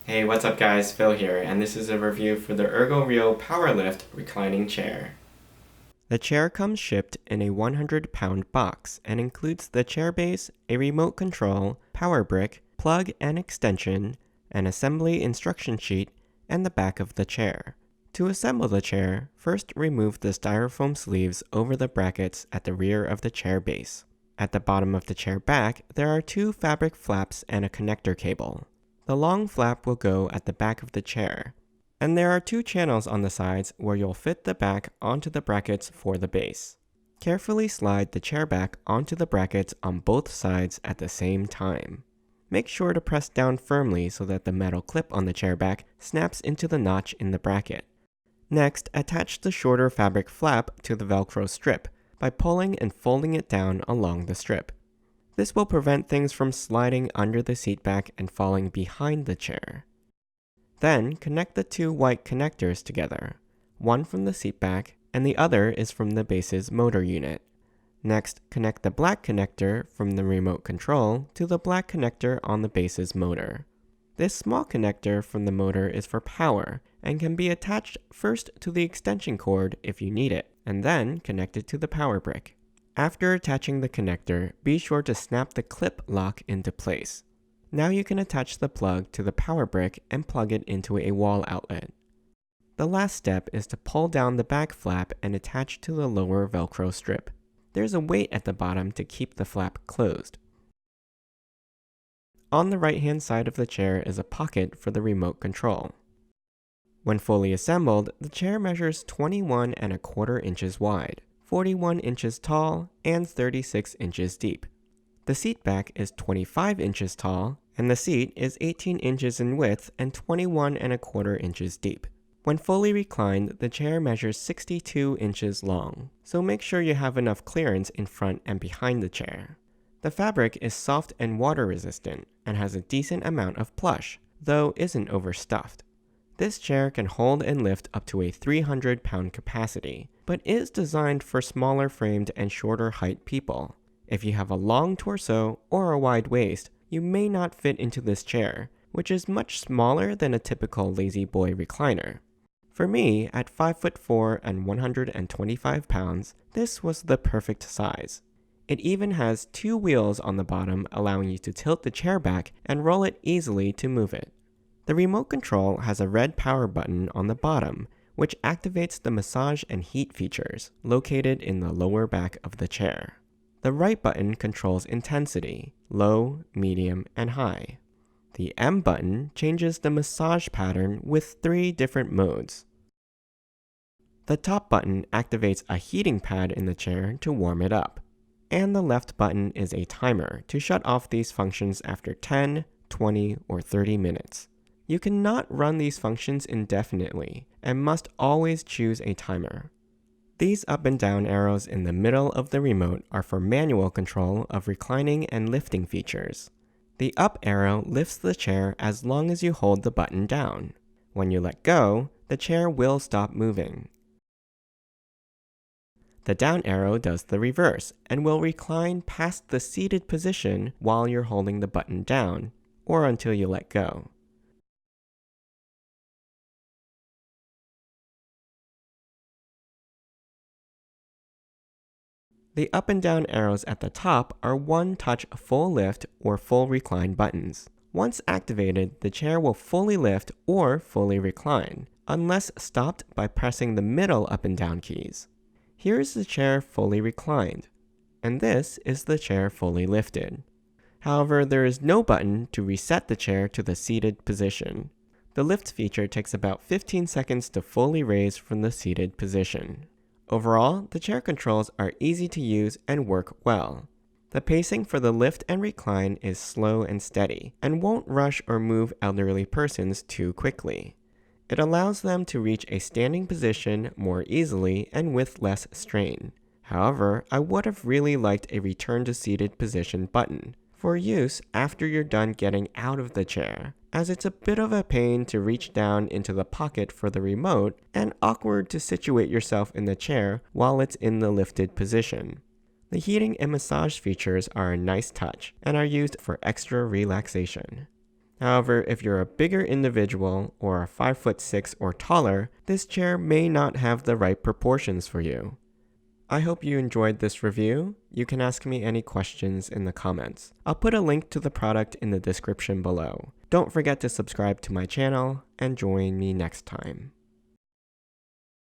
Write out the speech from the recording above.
Hey, what's up guys? Phil here, and this is a review for the Ergoreal Powerlift reclining chair. The chair comes shipped in a 100-pound box and includes the chair base, a remote control, power brick, plug and extension, an assembly instruction sheet, and the back of the chair. To assemble the chair, first remove the styrofoam sleeves over the brackets at the rear of the chair base. At the bottom of the chair back, there are two fabric flaps and a connector cable. The long flap will go at the back of the chair, and there are two channels on the sides where you'll fit the back onto the brackets for the base. Carefully slide the chair back onto the brackets on both sides at the same time. Make sure to press down firmly so that the metal clip on the chair back snaps into the notch in the bracket. Next, attach the shorter fabric flap to the Velcro strip by pulling and folding it down along the strip. This will prevent things from sliding under the seat back and falling behind the chair. Then, connect the two white connectors together. One from the seat back, and the other is from the base's motor unit. Next, connect the black connector from the remote control to the black connector on the base's motor. This small connector from the motor is for power and can be attached first to the extension cord if you need it, and then connected to the power brick. After attaching the connector, be sure to snap the clip lock into place. Now you can attach the plug to the power brick and plug it into a wall outlet. The last step is to pull down the back flap and attach to the lower Velcro strip. There's a weight at the bottom to keep the flap closed. On the right-hand side of the chair is a pocket for the remote control. When fully assembled, the chair measures 21¼ inches wide, 41 inches tall, and 36 inches deep. The seat back is 25 inches tall, and the seat is 18 inches in width and 21¼ inches deep. When fully reclined, the chair measures 62 inches long, so make sure you have enough clearance in front and behind the chair. The fabric is soft and water resistant and has a decent amount of plush, though isn't overstuffed. This chair can hold and lift up to a 300-pound capacity, but is designed for smaller framed and shorter height people. If you have a long torso or a wide waist, you may not fit into this chair, which is much smaller than a typical lazy boy recliner. For me, at 5'4" and 125 pounds, this was the perfect size. It even has two wheels on the bottom, allowing you to tilt the chair back and roll it easily to move it. The remote control has a red power button on the bottom, which activates the massage and heat features located in the lower back of the chair. The right button controls intensity, low, medium, and high. The M button changes the massage pattern with 3 different modes. The top button activates a heating pad in the chair to warm it up. And the left button is a timer to shut off these functions after 10, 20, or 30 minutes. You cannot run these functions indefinitely and must always choose a timer. These up and down arrows in the middle of the remote are for manual control of reclining and lifting features. The up arrow lifts the chair as long as you hold the button down. When you let go, the chair will stop moving. The down arrow does the reverse and will recline past the seated position while you're holding the button down, or until you let go. The up and down arrows at the top are one-touch full lift or full recline buttons. Once activated, the chair will fully lift or fully recline, unless stopped by pressing the middle up and down keys. Here is the chair fully reclined, and this is the chair fully lifted. However, there is no button to reset the chair to the seated position. The lift feature takes about 15 seconds to fully raise from the seated position. Overall, the chair controls are easy to use and work well. The pacing for the lift and recline is slow and steady, and won't rush or move elderly persons too quickly. It allows them to reach a standing position more easily and with less strain. However, I would have really liked a return to seated position button for use after you're done getting out of the chair, as it's a bit of a pain to reach down into the pocket for the remote and awkward to situate yourself in the chair while it's in the lifted position. The heating and massage features are a nice touch and are used for extra relaxation. However, if you're a bigger individual or are 5'6" or taller, this chair may not have the right proportions for you. I hope you enjoyed this review. You can ask me any questions in the comments. I'll put a link to the product in the description below. Don't forget to subscribe to my channel and join me next time.